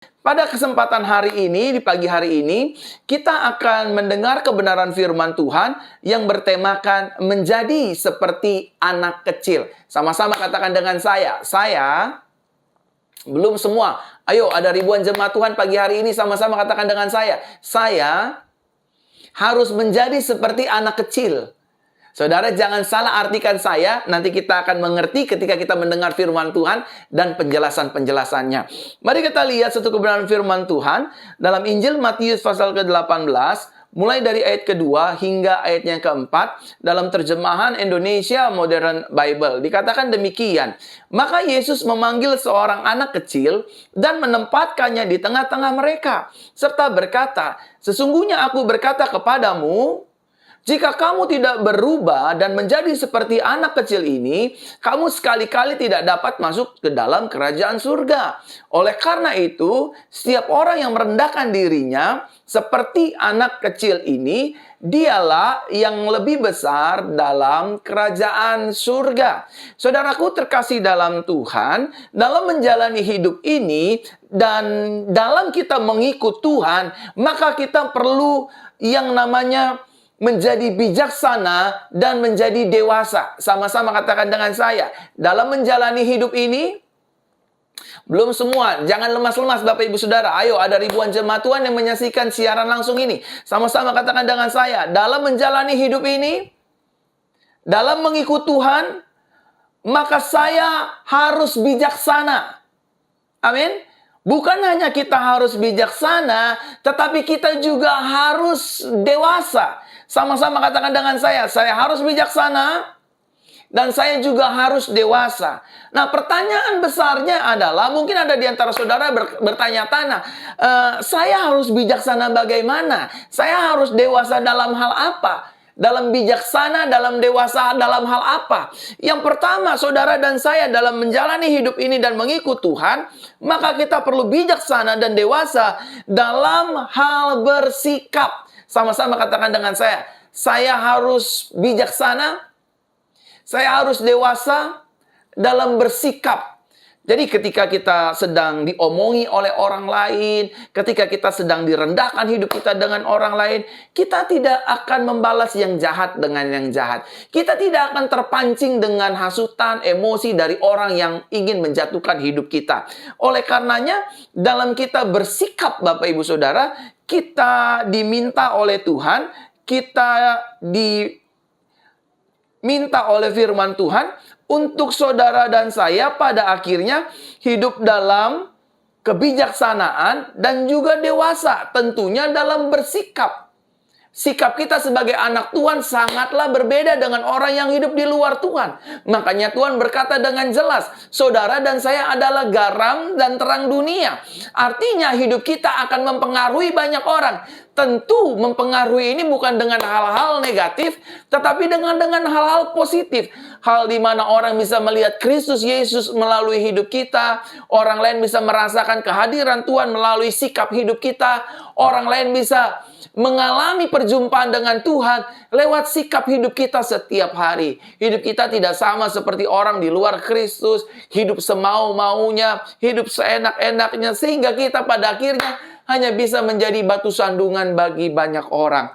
Pada kesempatan hari ini, di pagi hari ini, kita akan mendengar kebenaran firman Tuhan yang bertemakan menjadi seperti anak kecil. Sama-sama katakan dengan saya belum semua. Ayo, ada ribuan jemaat Tuhan pagi hari ini, sama-sama katakan dengan saya harus menjadi seperti anak kecil. Saudara, jangan salah artikan saya. Nanti kita akan mengerti ketika kita mendengar firman Tuhan dan penjelasan-penjelasannya. Mari kita lihat satu kebenaran firman Tuhan dalam Injil Matius pasal ke-18, mulai dari ayat kedua hingga ayat yang keempat, dalam terjemahan Indonesia Modern Bible. Dikatakan demikian, maka Yesus memanggil seorang anak kecil dan menempatkannya di tengah-tengah mereka, serta berkata, sesungguhnya aku berkata kepadamu, jika kamu tidak berubah dan menjadi seperti anak kecil ini, kamu sekali-kali tidak dapat masuk ke dalam kerajaan surga. Oleh karena itu, setiap orang yang merendahkan dirinya seperti anak kecil ini, dialah yang lebih besar dalam kerajaan surga. Saudaraku terkasih dalam Tuhan, dalam menjalani hidup ini dan dalam kita mengikut Tuhan, maka kita perlu yang namanya menjadi bijaksana dan menjadi dewasa. Sama-sama katakan dengan saya, dalam menjalani hidup ini, belum semua, jangan lemas-lemas Bapak Ibu Saudara. Ayo, ada ribuan jemaat Tuhan yang menyaksikan siaran langsung ini. Sama-sama katakan dengan saya, dalam menjalani hidup ini, dalam mengikut Tuhan, maka saya harus bijaksana. Amin. Bukan hanya kita harus bijaksana, tetapi kita juga harus dewasa. Sama-sama katakan dengan saya harus bijaksana dan saya juga harus dewasa. Nah, pertanyaan besarnya adalah, mungkin ada di antara saudara bertanya-tanya, saya harus bijaksana bagaimana? Saya harus dewasa dalam hal apa? Dalam bijaksana, dalam dewasa, dalam hal apa? Yang pertama, saudara dan saya dalam menjalani hidup ini dan mengikut Tuhan, maka kita perlu bijaksana dan dewasa dalam hal bersikap. Sama-sama katakan dengan saya harus bijaksana, saya harus dewasa dalam bersikap. Jadi ketika kita sedang diomongi oleh orang lain, ketika kita sedang direndahkan hidup kita dengan orang lain, kita tidak akan membalas yang jahat dengan yang jahat. Kita tidak akan terpancing dengan hasutan, emosi dari orang yang ingin menjatuhkan hidup kita. Oleh karenanya, dalam kita bersikap Bapak Ibu Saudara, kita diminta oleh Tuhan, kita diminta oleh firman Tuhan untuk saudara dan saya pada akhirnya hidup dalam kebijaksanaan dan juga dewasa, tentunya dalam bersikap. Sikap kita sebagai anak Tuhan sangatlah berbeda dengan orang yang hidup di luar Tuhan. Makanya Tuhan berkata dengan jelas, saudara dan saya adalah garam dan terang dunia. Artinya hidup kita akan mempengaruhi banyak orang. Tentu mempengaruhi ini bukan dengan hal-hal negatif, tetapi dengan hal-hal positif. Hal di mana orang bisa melihat Kristus Yesus melalui hidup kita. Orang lain bisa merasakan kehadiran Tuhan melalui sikap hidup kita. Orang lain bisa mengalami perjumpaan dengan Tuhan lewat sikap hidup kita setiap hari. Hidup kita tidak sama seperti orang di luar Kristus. Hidup semau-maunya, hidup seenak-enaknya, sehingga kita pada akhirnya hanya bisa menjadi batu sandungan bagi banyak orang.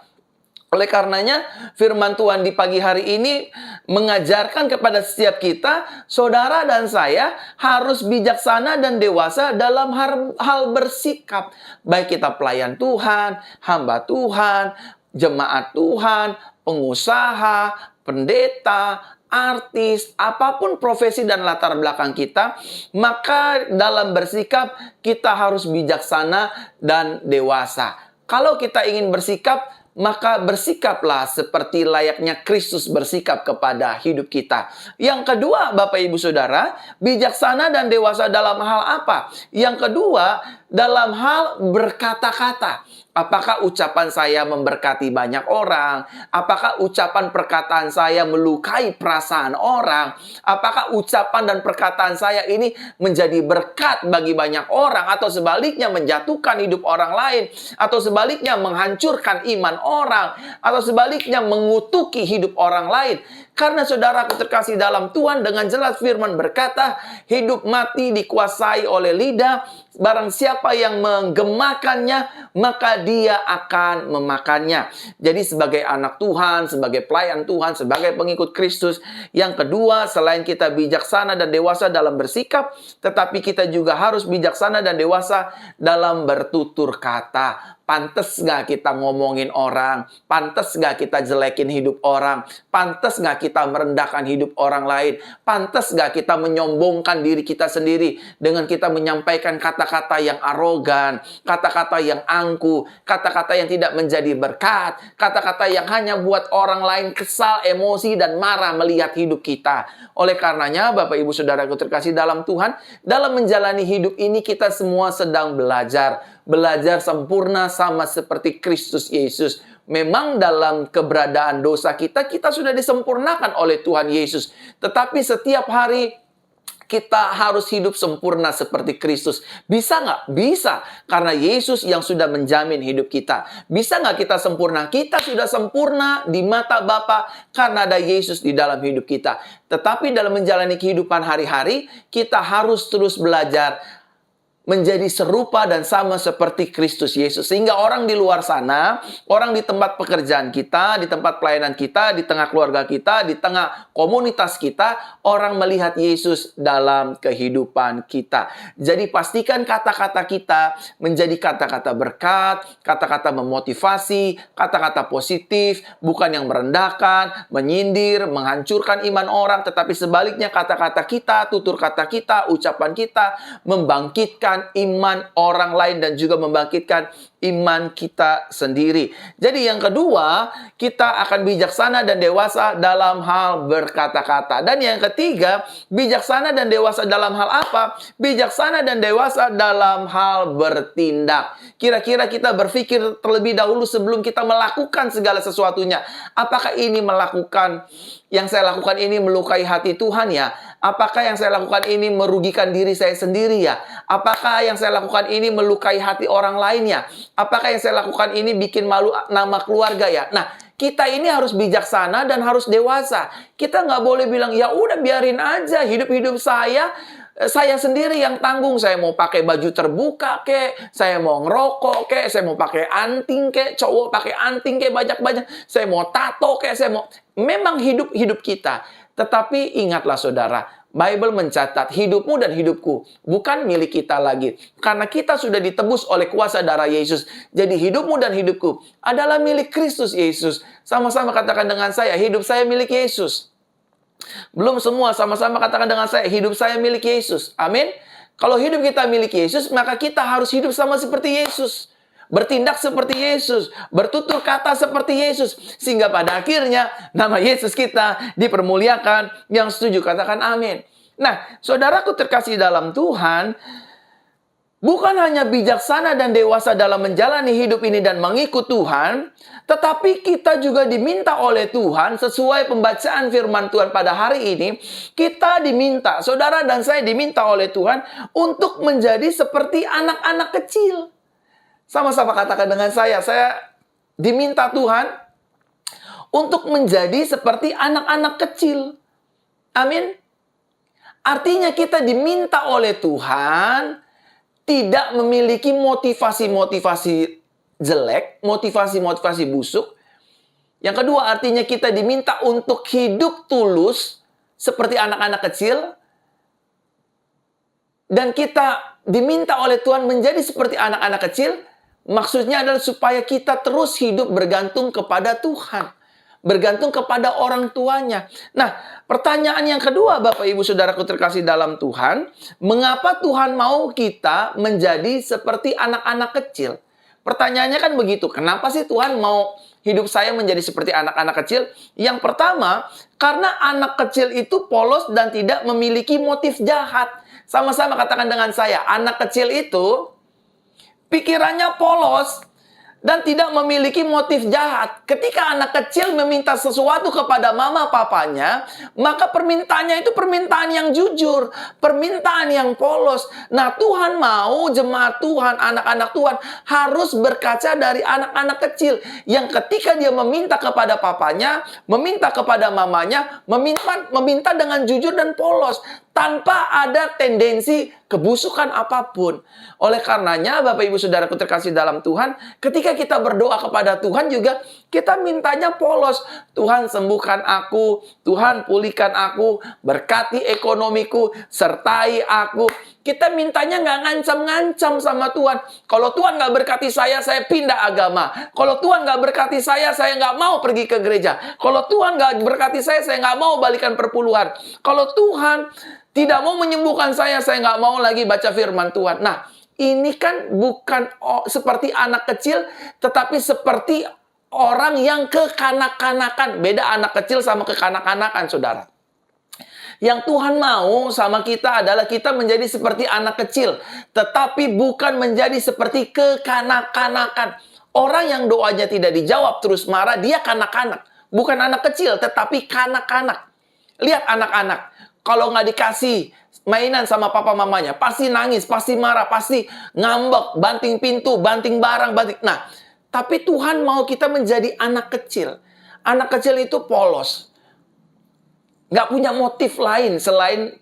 Oleh karenanya, firman Tuhan di pagi hari ini mengajarkan kepada setiap kita, saudara dan saya harus bijaksana dan dewasa dalam hal bersikap. Baik kita pelayan Tuhan, hamba Tuhan, jemaat Tuhan, pengusaha, pendeta, artis, apapun profesi dan latar belakang kita, maka dalam bersikap kita harus bijaksana dan dewasa. Kalau kita ingin bersikap, maka bersikaplah seperti layaknya Kristus bersikap kepada hidup kita. Yang kedua, Bapak Ibu Saudara, bijaksana dan dewasa dalam hal apa? Yang kedua, dalam hal berkata-kata. Apakah ucapan saya memberkati banyak orang? Apakah ucapan perkataan saya melukai perasaan orang? Apakah ucapan dan perkataan saya ini menjadi berkat bagi banyak orang? Atau sebaliknya menjatuhkan hidup orang lain? Atau sebaliknya menghancurkan iman orang? Atau sebaliknya mengutuki hidup orang lain? Karena saudaraku terkasih dalam Tuhan, dengan jelas firman berkata, hidup mati dikuasai oleh lidah. Barang siapa yang menggemakannya, maka dia akan memakannya. Jadi sebagai anak Tuhan, sebagai pelayan Tuhan, sebagai pengikut Kristus. Yang kedua, selain kita bijaksana dan dewasa dalam bersikap, tetapi kita juga harus bijaksana dan dewasa dalam bertutur kata. Pantes gak kita ngomongin orang? Pantes gak kita jelekin hidup orang? Pantes gak kita merendahkan hidup orang lain? Pantes gak kita menyombongkan diri kita sendiri dengan kita menyampaikan kata-kata yang arogan, kata-kata yang angkuh, kata-kata yang tidak menjadi berkat, kata-kata yang hanya buat orang lain kesal, emosi, dan marah melihat hidup kita. Oleh karenanya, Bapak Ibu Saudaraku terkasih dalam Tuhan, dalam menjalani hidup ini kita semua sedang belajar. Belajar sempurna sama seperti Kristus Yesus. Memang dalam keberadaan dosa kita, kita sudah disempurnakan oleh Tuhan Yesus. Tetapi setiap hari kita harus hidup sempurna seperti Kristus. Bisa nggak? Bisa. Karena Yesus yang sudah menjamin hidup kita. Bisa nggak kita sempurna? Kita sudah sempurna di mata Bapa karena ada Yesus di dalam hidup kita. Tetapi dalam menjalani kehidupan hari-hari, kita harus terus belajar menjadi serupa dan sama seperti Kristus Yesus. Sehingga orang di luar sana, orang di tempat pekerjaan kita, di tempat pelayanan kita, di tengah keluarga kita, di tengah komunitas kita, orang melihat Yesus dalam kehidupan kita. Jadi pastikan kata-kata kita menjadi kata-kata berkat, kata-kata memotivasi, kata-kata positif, bukan yang merendahkan, menyindir, menghancurkan iman orang, tetapi sebaliknya kata-kata kita, tutur kata kita, ucapan kita, membangkitkan iman orang lain dan juga membangkitkan iman kita sendiri. Jadi yang kedua, kita akan bijaksana dan dewasa dalam hal berkata-kata. Dan yang ketiga, bijaksana dan dewasa dalam hal apa? Bijaksana dan dewasa dalam hal bertindak. Kira-kira kita berpikir terlebih dahulu sebelum kita melakukan segala sesuatunya. Apakah ini yang saya lakukan ini melukai hati Tuhan ya? Apakah yang saya lakukan ini merugikan diri saya sendiri ya? Apakah yang saya lakukan ini melukai hati orang lain ya? Apakah yang saya lakukan ini bikin malu nama keluarga ya? Nah, kita ini harus bijaksana dan harus dewasa. Kita nggak boleh bilang, ya udah biarin aja hidup-hidup saya sendiri yang tanggung. Saya mau pakai baju terbuka kek, saya mau ngerokok kek, saya mau pakai anting kek, cowok pakai anting kek banyak-banyak, saya mau tato kek, memang hidup kita. Tetapi ingatlah saudara, Bible mencatat hidupmu dan hidupku bukan milik kita lagi. Karena kita sudah ditebus oleh kuasa darah Yesus. Jadi hidupmu dan hidupku adalah milik Kristus Yesus. Sama-sama katakan dengan saya, hidup saya milik Yesus. Belum semua, sama-sama katakan dengan saya, hidup saya milik Yesus. Amin. Kalau hidup kita milik Yesus, maka kita harus hidup sama seperti Yesus. Bertindak seperti Yesus, bertutur kata seperti Yesus, sehingga pada akhirnya nama Yesus kita dipermuliakan. Yang setuju katakan amin. Nah, saudaraku terkasih dalam Tuhan, bukan hanya bijaksana dan dewasa dalam menjalani hidup ini dan mengikut Tuhan, tetapi kita juga diminta oleh Tuhan sesuai pembacaan firman Tuhan pada hari ini. Kita diminta, saudara dan saya diminta oleh Tuhan untuk menjadi seperti anak-anak kecil. Sama-sama katakan dengan saya diminta Tuhan untuk menjadi seperti anak-anak kecil. Amin. Artinya kita diminta oleh Tuhan tidak memiliki motivasi-motivasi jelek, motivasi-motivasi busuk. Yang kedua, artinya kita diminta untuk hidup tulus seperti anak-anak kecil. Dan kita diminta oleh Tuhan menjadi seperti anak-anak kecil. Maksudnya adalah supaya kita terus hidup bergantung kepada Tuhan. Bergantung kepada orang tuanya. Nah, pertanyaan yang kedua, Bapak Ibu Saudaraku terkasih dalam Tuhan, mengapa Tuhan mau kita menjadi seperti anak-anak kecil? Pertanyaannya kan begitu, kenapa sih Tuhan mau hidup saya menjadi seperti anak-anak kecil? Yang pertama, karena anak kecil itu polos dan tidak memiliki motif jahat. Sama-sama katakan dengan saya, anak kecil itu pikirannya polos dan tidak memiliki motif jahat. Ketika anak kecil meminta sesuatu kepada mama papanya, maka permintaannya itu permintaan yang jujur, permintaan yang polos. Nah, Tuhan mau jemaat Tuhan, anak-anak Tuhan harus berkaca dari anak-anak kecil yang ketika dia meminta kepada papanya, meminta kepada mamanya, meminta dengan jujur dan polos, tanpa ada tendensi kebusukan apapun. Oleh karenanya, Bapak Ibu Saudaraku terkasih dalam Tuhan, ketika kita berdoa kepada Tuhan juga, kita mintanya polos. Tuhan sembuhkan aku, Tuhan pulihkan aku, berkati ekonomiku, sertai aku. Kita mintanya nggak ngancam-ngancam sama Tuhan. Kalau Tuhan nggak berkati saya pindah agama. Kalau Tuhan nggak berkati saya nggak mau pergi ke gereja. Kalau Tuhan nggak berkati saya nggak mau balikan perpuluhan. Kalau Tuhan tidak mau menyembuhkan saya nggak mau lagi baca firman Tuhan. Nah, ini kan bukan seperti anak kecil, tetapi seperti orang yang kekanak-kanakan. Beda anak kecil sama kekanak-kanakan, saudara. Yang Tuhan mau sama kita adalah kita menjadi seperti anak kecil, tetapi bukan menjadi seperti kekanak-kanakan. Orang yang doanya tidak dijawab terus marah, dia kanak-kanak. Bukan anak kecil, tetapi kanak-kanak. Lihat anak-anak. Kalau nggak dikasih mainan sama papa mamanya, pasti nangis, pasti marah, pasti ngambek, banting pintu, banting barang, banting. Nah, tapi Tuhan mau kita menjadi anak kecil. Anak kecil itu polos. Nggak punya motif lain selain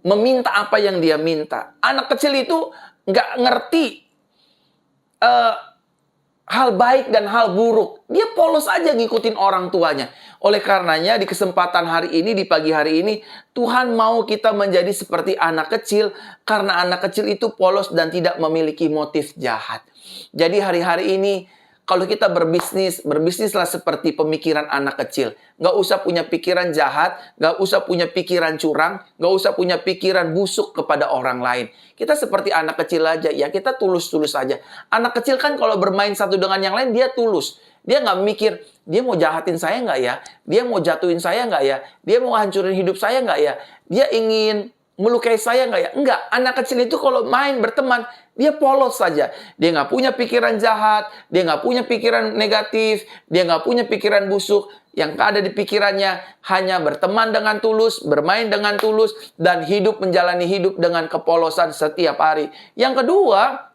meminta apa yang dia minta. Anak kecil itu nggak ngerti hal baik dan hal buruk. Dia polos aja ngikutin orang tuanya. Oleh karenanya di kesempatan hari ini, di pagi hari ini, Tuhan mau kita menjadi seperti anak kecil, karena anak kecil itu polos dan tidak memiliki motif jahat. Jadi hari-hari ini, kalau kita berbisnislah seperti pemikiran anak kecil. Nggak usah punya pikiran jahat, nggak usah punya pikiran curang, nggak usah punya pikiran busuk kepada orang lain. Kita seperti anak kecil aja, ya kita tulus-tulus aja. Anak kecil kan kalau bermain satu dengan yang lain, dia tulus. Dia nggak mikir, dia mau jahatin saya nggak ya? Dia mau jatuhin saya nggak ya? Dia mau hancurin hidup saya nggak ya? Dia ingin melukai saya nggak ya? Enggak, anak kecil itu kalau main, berteman, dia polos saja. Dia nggak punya pikiran jahat, dia nggak punya pikiran negatif, dia nggak punya pikiran busuk. Yang ada di pikirannya hanya berteman dengan tulus, bermain dengan tulus, dan menjalani hidup dengan kepolosan setiap hari. Yang kedua,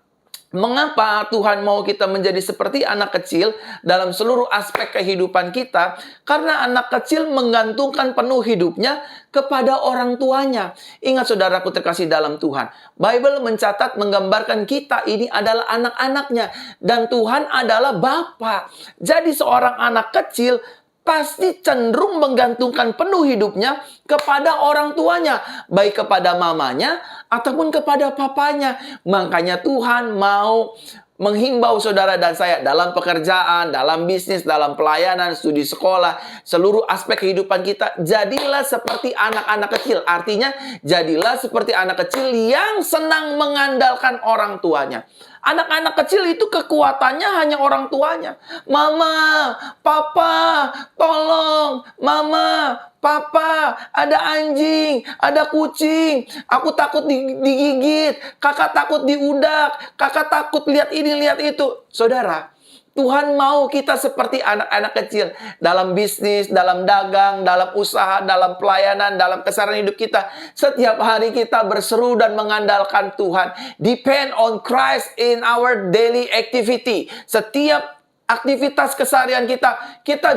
mengapa Tuhan mau kita menjadi seperti anak kecil dalam seluruh aspek kehidupan kita? Karena anak kecil menggantungkan penuh hidupnya kepada orang tuanya. Ingat saudaraku terkasih dalam Tuhan, Bible mencatat, menggambarkan kita ini adalah anak-anaknya, dan Tuhan adalah Bapa. Jadi seorang anak kecil pasti cenderung menggantungkan penuh hidupnya kepada orang tuanya, baik kepada mamanya ataupun kepada papanya. Makanya Tuhan mau menghimbau saudara dan saya dalam pekerjaan, dalam bisnis, dalam pelayanan, studi sekolah, seluruh aspek kehidupan kita, jadilah seperti anak-anak kecil. Artinya, jadilah seperti anak kecil yang senang mengandalkan orang tuanya. Anak-anak kecil itu kekuatannya hanya orang tuanya. Mama, papa, tolong. Mama, papa, ada anjing, ada kucing. Aku takut digigit. Kakak takut diudak. Kakak takut lihat ini, lihat itu. Saudara, Tuhan mau kita seperti anak-anak kecil dalam bisnis, dalam dagang, dalam usaha, dalam pelayanan, dalam keseharian hidup kita. Setiap hari kita berseru dan mengandalkan Tuhan. Depend on Christ in our daily activity. Setiap aktivitas keseharian kita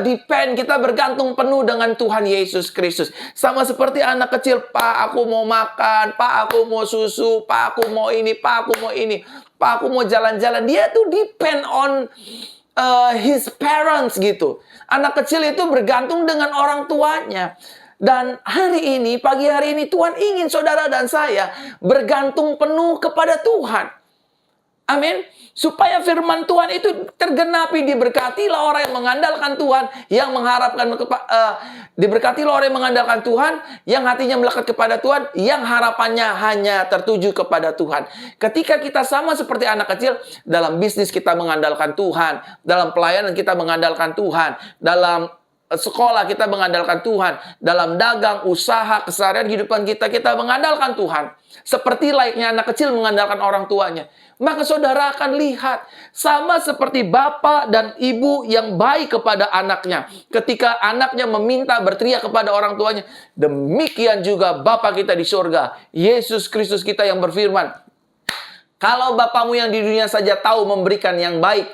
depend, kita bergantung penuh dengan Tuhan Yesus Kristus. Sama seperti anak kecil, Pak, aku mau makan, Pak, aku mau susu, Pak, aku mau ini, Pak, aku mau ini, Pak, aku mau jalan-jalan. Dia tuh depend on his parents gitu. Anak kecil itu bergantung dengan orang tuanya. Dan hari ini, pagi hari ini, Tuhan ingin saudara dan saya bergantung penuh kepada Tuhan. Amin. Supaya firman Tuhan itu tergenapi, diberkatilah orang yang mengandalkan Tuhan, yang mengharapkan diberkatilah orang yang mengandalkan Tuhan, yang hatinya melekat kepada Tuhan, yang harapannya hanya tertuju kepada Tuhan. Ketika kita sama seperti anak kecil, dalam bisnis kita mengandalkan Tuhan, dalam pelayanan kita mengandalkan Tuhan, dalam sekolah kita mengandalkan Tuhan. Dalam dagang, usaha, keseharian kehidupan kita, kita mengandalkan Tuhan. Seperti layaknya anak kecil mengandalkan orang tuanya. Maka saudara akan lihat, sama seperti bapak dan ibu yang baik kepada anaknya. Ketika anaknya meminta berteriak kepada orang tuanya, demikian juga Bapa kita di surga, Yesus Kristus kita yang berfirman, kalau Bapamu yang di dunia saja tahu memberikan yang baik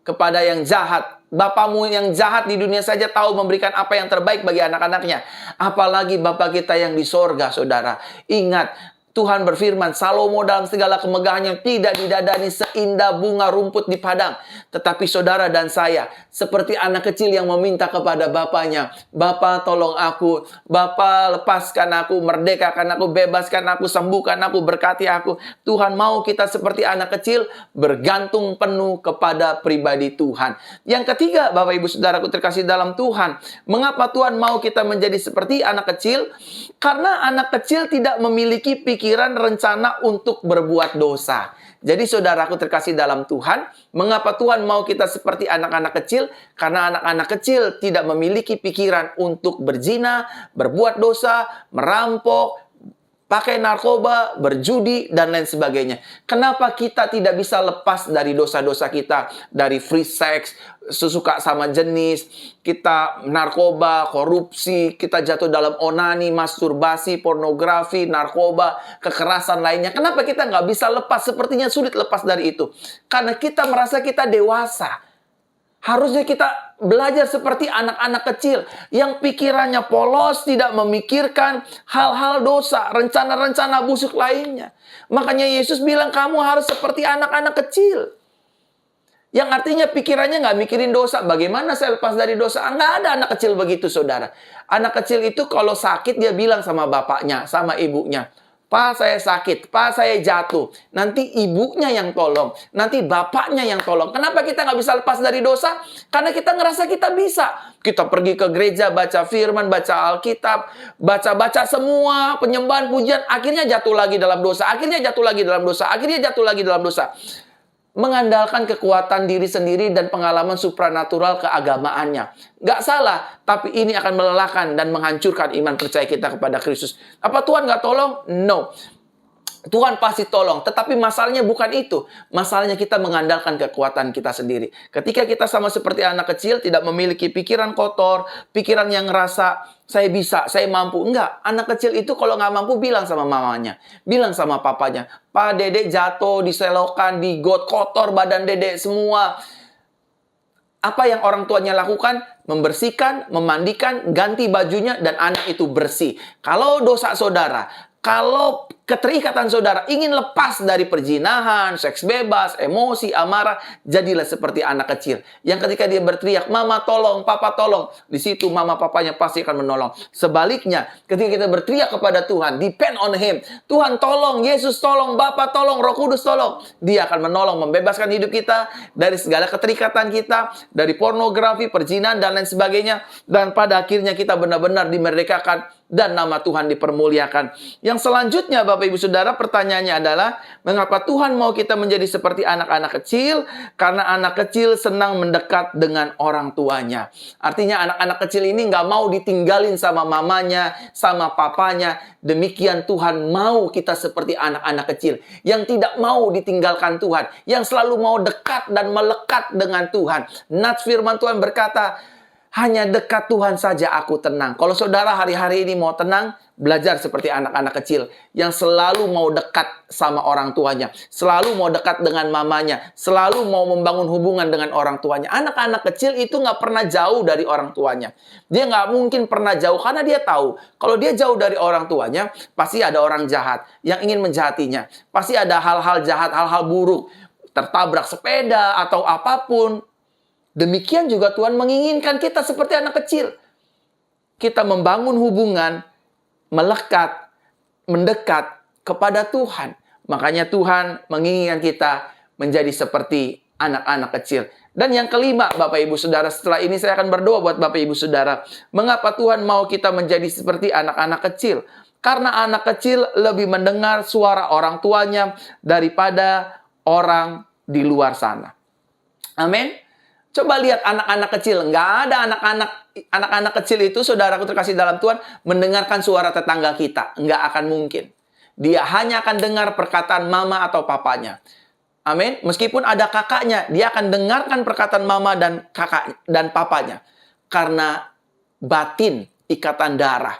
kepada yang jahat, Bapamu yang jahat di dunia saja tahu memberikan apa yang terbaik bagi anak-anaknya, apalagi Bapa kita yang di sorga, saudara. Ingat, Tuhan berfirman, Salomo dalam segala kemegahannya tidak didadani seindah bunga rumput di padang. Tetapi saudara dan saya, seperti anak kecil yang meminta kepada bapaknya, Bapa tolong aku, Bapa lepaskan aku, merdekakan aku, bebaskan aku, sembuhkan aku, berkati aku. Tuhan mau kita seperti anak kecil, bergantung penuh kepada pribadi Tuhan. Yang ketiga, Bapak Ibu Saudaraku terkasih dalam Tuhan, mengapa Tuhan mau kita menjadi seperti anak kecil? Karena anak kecil tidak memiliki pikiran rencana untuk berbuat dosa. Jadi saudaraku terkasih dalam Tuhan, mengapa Tuhan mau kita seperti anak-anak kecil? Karena anak-anak kecil tidak memiliki pikiran untuk berzina, berbuat dosa, merampok, pakai narkoba, berjudi, dan lain sebagainya. Kenapa kita tidak bisa lepas dari dosa-dosa kita? Dari free sex, sesuka sama jenis, kita narkoba, korupsi, kita jatuh dalam onani, masturbasi, pornografi, narkoba, kekerasan lainnya. Kenapa kita nggak bisa lepas? Sepertinya sulit lepas dari itu. Karena kita merasa kita dewasa. Harusnya kita belajar seperti anak-anak kecil yang pikirannya polos, tidak memikirkan hal-hal dosa, rencana-rencana busuk lainnya. Makanya Yesus bilang kamu harus seperti anak-anak kecil. Yang artinya pikirannya nggak mikirin dosa. Bagaimana saya lepas dari dosa? Nggak ada anak kecil begitu, saudara. Anak kecil itu kalau sakit dia bilang sama bapaknya, sama ibunya, Pak, saya sakit. Pak, saya jatuh. Nanti ibunya yang tolong. Nanti bapaknya yang tolong. Kenapa kita nggak bisa lepas dari dosa? Karena kita ngerasa kita bisa. Kita pergi ke gereja, baca firman, baca Alkitab, baca-baca semua penyembahan, pujian. Akhirnya jatuh lagi dalam dosa. Akhirnya jatuh lagi dalam dosa. Akhirnya jatuh lagi dalam dosa. Mengandalkan kekuatan diri sendiri dan pengalaman supranatural keagamaannya. Nggak salah, tapi ini akan melelahkan dan menghancurkan iman percaya kita kepada Kristus. Apa Tuhan nggak tolong? No. Tuhan pasti tolong, tetapi masalahnya bukan itu. Masalahnya kita mengandalkan kekuatan kita sendiri. Ketika kita sama seperti anak kecil, tidak memiliki pikiran kotor, pikiran yang ngerasa, saya bisa, saya mampu. Enggak, anak kecil itu kalau nggak mampu bilang sama mamanya, bilang sama papanya, Pak, dedek jatuh, diselokan, di got, kotor badan dedek semua. Apa yang orang tuanya lakukan? Membersihkan, memandikan, ganti bajunya, dan anak itu bersih. Kalau dosa saudara, kalau keterikatan saudara ingin lepas dari perzinahan, seks bebas, emosi, amarah, jadilah seperti anak kecil. Yang ketika dia berteriak, Mama tolong, Papa tolong, di situ mama papanya pasti akan menolong. Sebaliknya, ketika kita berteriak kepada Tuhan, depend on Him. Tuhan tolong, Yesus tolong, Bapa tolong, Roh Kudus tolong. Dia akan menolong, membebaskan hidup kita dari segala keterikatan kita, dari pornografi, perzinahan, dan lain sebagainya. Dan pada akhirnya kita benar-benar dimerdekakan dan nama Tuhan dipermuliakan. Yang selanjutnya, Bapak Ibu Saudara, pertanyaannya adalah, mengapa Tuhan mau kita menjadi seperti anak-anak kecil? Karena anak kecil senang mendekat dengan orang tuanya. Artinya anak-anak kecil ini nggak mau ditinggalin sama mamanya, sama papanya. Demikian Tuhan mau kita seperti anak-anak kecil yang tidak mau ditinggalkan Tuhan, yang selalu mau dekat dan melekat dengan Tuhan. Nats firman Tuhan berkata, hanya dekat Tuhan saja aku tenang. Kalau saudara hari-hari ini mau tenang, belajar seperti anak-anak kecil yang selalu mau dekat sama orang tuanya, selalu mau dekat dengan mamanya, selalu mau membangun hubungan dengan orang tuanya. Anak-anak kecil itu nggak pernah jauh dari orang tuanya. Dia nggak mungkin pernah jauh karena dia tahu kalau dia jauh dari orang tuanya, pasti ada orang jahat yang ingin menjahatinya. Pasti ada hal-hal jahat, hal-hal buruk, tertabrak sepeda atau apapun. Demikian juga Tuhan menginginkan kita seperti anak kecil. Kita membangun hubungan, melekat, mendekat kepada Tuhan. Makanya Tuhan menginginkan kita menjadi seperti anak-anak kecil. Dan yang kelima, Bapak Ibu Saudara, setelah ini saya akan berdoa buat Bapak Ibu Saudara. Mengapa Tuhan mau kita menjadi seperti anak-anak kecil? Karena anak kecil lebih mendengar suara orang tuanya daripada orang di luar sana. Amin. Coba lihat anak-anak kecil. Nggak ada anak-anak kecil itu, saudaraku terkasih dalam Tuhan, mendengarkan suara tetangga kita. Nggak akan mungkin. Dia hanya akan dengar perkataan mama atau papanya. Amin. Meskipun ada kakaknya, dia akan dengarkan perkataan mama dan kakak dan papanya. Karena batin, ikatan darah.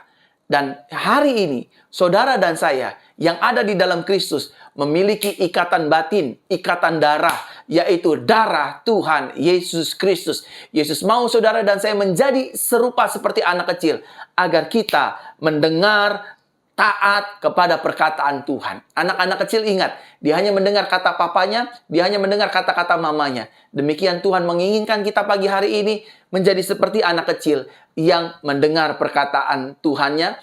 Dan hari ini, saudara dan saya yang ada di dalam Kristus memiliki ikatan batin, ikatan darah, yaitu darah Tuhan Yesus Kristus. Yesus mau saudara dan saya menjadi serupa seperti anak kecil, agar kita mendengar, taat kepada perkataan Tuhan. Anak-anak kecil ingat, dia hanya mendengar kata papanya, dia hanya mendengar kata-kata mamanya. Demikian Tuhan menginginkan kita pagi hari ini menjadi seperti anak kecil yang mendengar perkataan Tuhannya,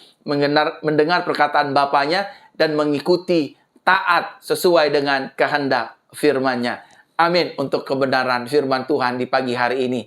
mendengar perkataan Bapanya, dan mengikuti taat sesuai dengan kehendak firman-Nya. Amin untuk kebenaran firman Tuhan di pagi hari ini.